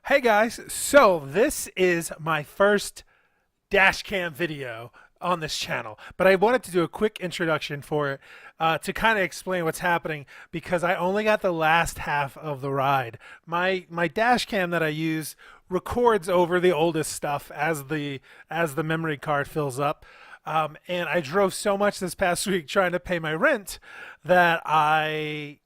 Hey guys, so this is my first dash cam video on this channel, but I wanted to do a quick introduction for it to kind of explain what's happening because I only got the last half of the ride. My dash cam that I use records over the oldest stuff as the memory card fills up. And I drove so much this past week trying to pay my rent that I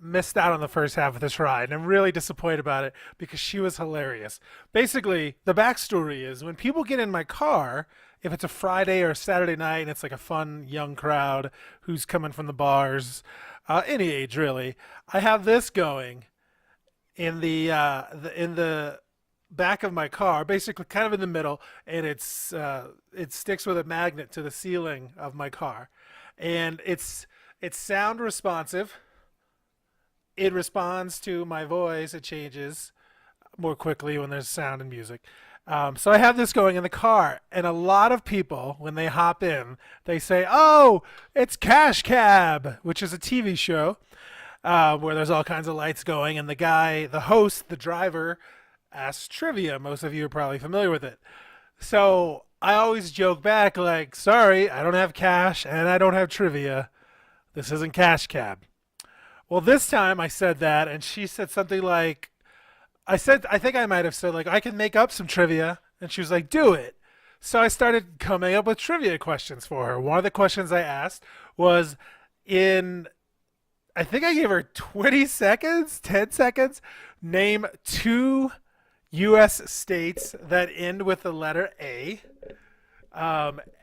missed out on the first half of this ride, and I'm really disappointed about it because she was hilarious. Basically, the backstory is when people get in my car, if it's a Friday or a Saturday night and it's like a fun young crowd who's coming from the bars, any age really, I have this going in the back of my car, basically kind of in the middle, and it sticks with a magnet to the ceiling of my car, and it's sound responsive. It responds to my voice. It changes more quickly when there's sound and music. So I have this going in the car, and a lot of people, when they hop in, they say, "Oh, it's Cash Cab," which is a TV show where there's all kinds of lights going, and the host, the driver, asks trivia. Most of you are probably familiar with it. So I always joke back like, "Sorry, I don't have cash, and I don't have trivia. This isn't Cash Cab." Well, this time I said that, and she said something like, I think I might have said, like, "I can make up some trivia." And she was like, "Do it." So I started coming up with trivia questions for her. One of the questions I asked was I think I gave her 20 seconds, 10 seconds, name two U.S. states that end with the letter A.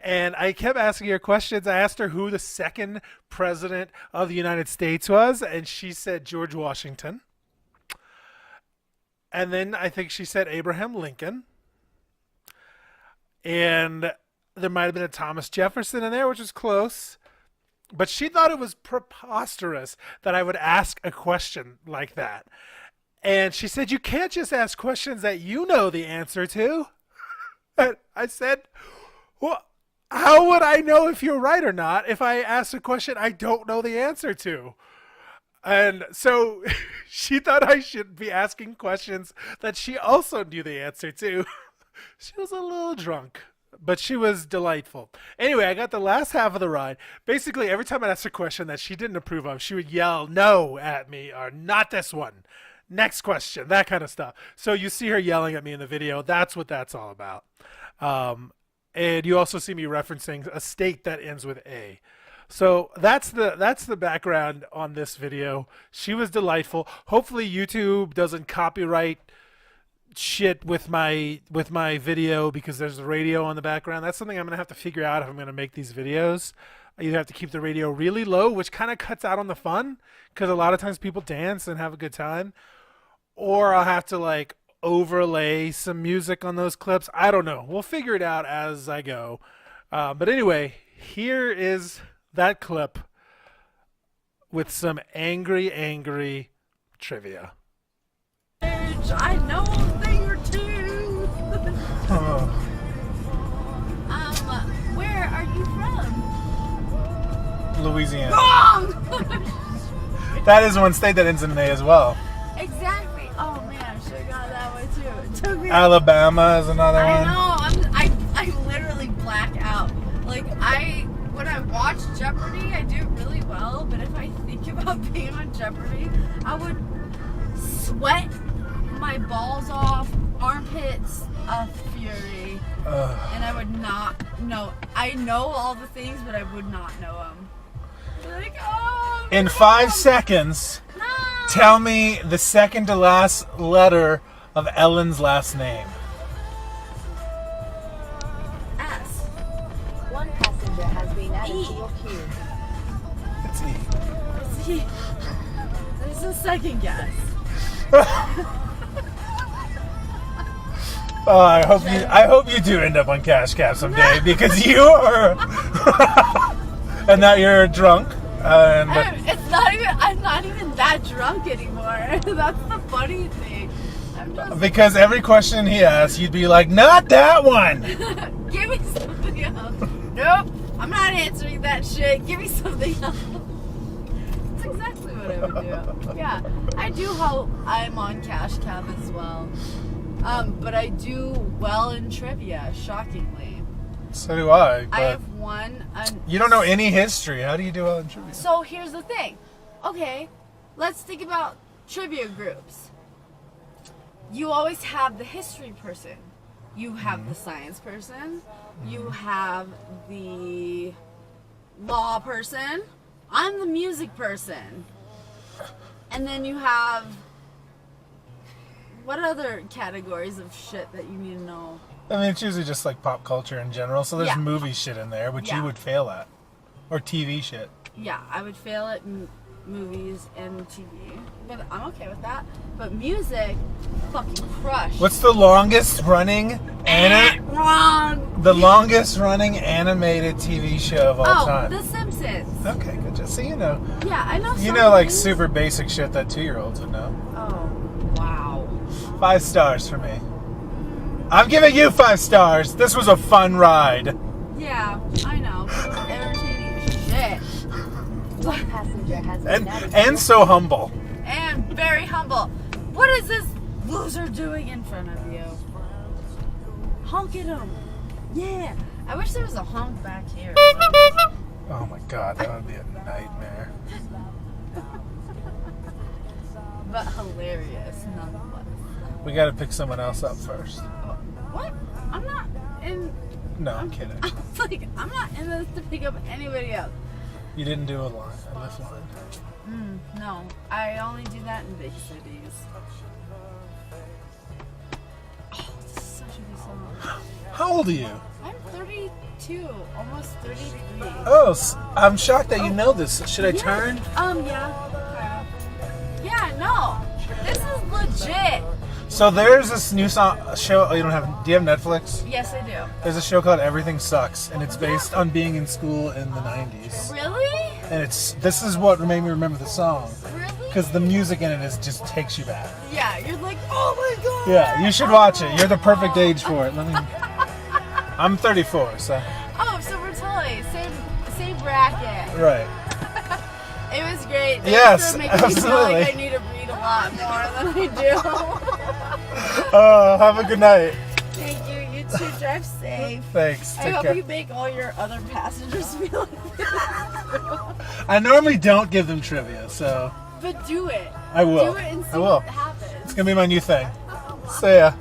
And I kept asking her questions. I asked her who the second president of the United States was, and she said George Washington. And then I think she said Abraham Lincoln. And there might have been a Thomas Jefferson in there, which is close. But she thought it was preposterous that I would ask a question like that. And she said, "You can't just ask questions that you know the answer to." And I said, "Well, how would I know if you're right or not if I ask a question I don't know the answer to?" And so she thought I should be asking questions that she also knew the answer to. She was a little drunk, but she was delightful. Anyway, I got the last half of the ride. Basically, every time I asked a question that she didn't approve of, she would yell "no" at me, or "not this one. Next question," that kind of stuff. So you see her yelling at me in the video. That's what that's all about. And you also see me referencing a state that ends with A. So that's the background on this video. She was delightful. Hopefully YouTube doesn't copyright shit with my video because there's a radio on the background. That's something I'm gonna have to figure out if I'm gonna make these videos. I either have to keep the radio really low, which kind of cuts out on the fun because a lot of times people dance and have a good time, or I'll have to like overlay some music on those clips. I don't know. We'll figure it out as I go. But anyway, here is that clip with some angry trivia. I know a thing or two. Where are you from? Louisiana. Wrong! That is one state that ends in an A as well. Exactly. Oh man, I should have got that one too. It took me. Alabama is another I one. know. I literally black out. Like when I watch Jeopardy, I do really well. But if I think about being on Jeopardy, I would sweat my balls off, armpits of fury, and I would not know. I know all the things, but I would not know them. Like, oh, In no, 5 seconds, no. tell me the second to last letter of Ellen's last name. S. One passenger has been added E. to your queue. It's E. See, this is a second guess. Oh, I hope you do end up on Cash Cab someday because you are, and that you're drunk. And I'm not even that drunk anymore. That's the funny thing. I'm just because every question he asks, you'd be like, "Not that one." give me something else. Nope, I'm not answering that shit. Give me something else. That's exactly what what I would do. Yeah, I do how I'm on Cash Cab as well. But I do well in trivia, shockingly. So do I. But I have won. you don't know any history. How do you do well in trivia? So here's the thing. Okay, let's think about trivia groups. You always have the history person. You have the science person. You have the law person. I'm the music person. And then you have... What other categories of shit that you need to know? I mean, it's usually just like pop culture in general. So there's Yeah. movie shit in there, which you Yeah. would fail at. Or TV shit. Yeah, I would fail at movies and TV. But I'm okay with that. But music, fucking crush. What's the longest running Wrong! the longest running animated TV show of all time? The Simpsons. Okay, good job. So you know. Yeah, I know. You some know, like things. super basic shit that 2-year-olds would know. Oh, wow. 5 stars for me. I'm giving you 5 stars. This was a fun ride. Yeah, I know. But it was entertaining as shit. One passenger has been added to And so humble. And very humble. What is this loser doing in front of you? Honk at him. Yeah. I wish there was a honk back here. Oh my god, that would be a nightmare. But hilarious, nonetheless. We gotta pick someone else up first. What? I'm not in. No, I'm kidding. I was like, I'm not in this to pick up anybody else. You didn't do a lift line. No, I only do that in big cities. Oh, this is such a good song. How old are you? I'm 32, almost 33. Oh, I'm shocked that you know this. Should I turn? Yeah. Yeah, no. This is legit. So there's this new show. Oh, you don't have? Do you have Netflix? Yes, I do. There's a show called Everything Sucks, and it's based on being in school in the '90s. Really? And this is what made me remember the song, Really? because the music in it just takes you back. Yeah, you're like, oh my god. Yeah, you should watch it. You're the perfect age for it. I'm 34, so Oh, so we're totally same bracket. right. It was great. Thanks Yes, for making me feel like I absolutely. need to read a lot more than I Have a good night. do. Thank you. You too. Drive safe. Thanks. I Take hope care. you make all your other passengers feel like this. I normally don't give them trivia, so But do it. I will. Do it and see I will. what happens. It's gonna be my new thing. See ya.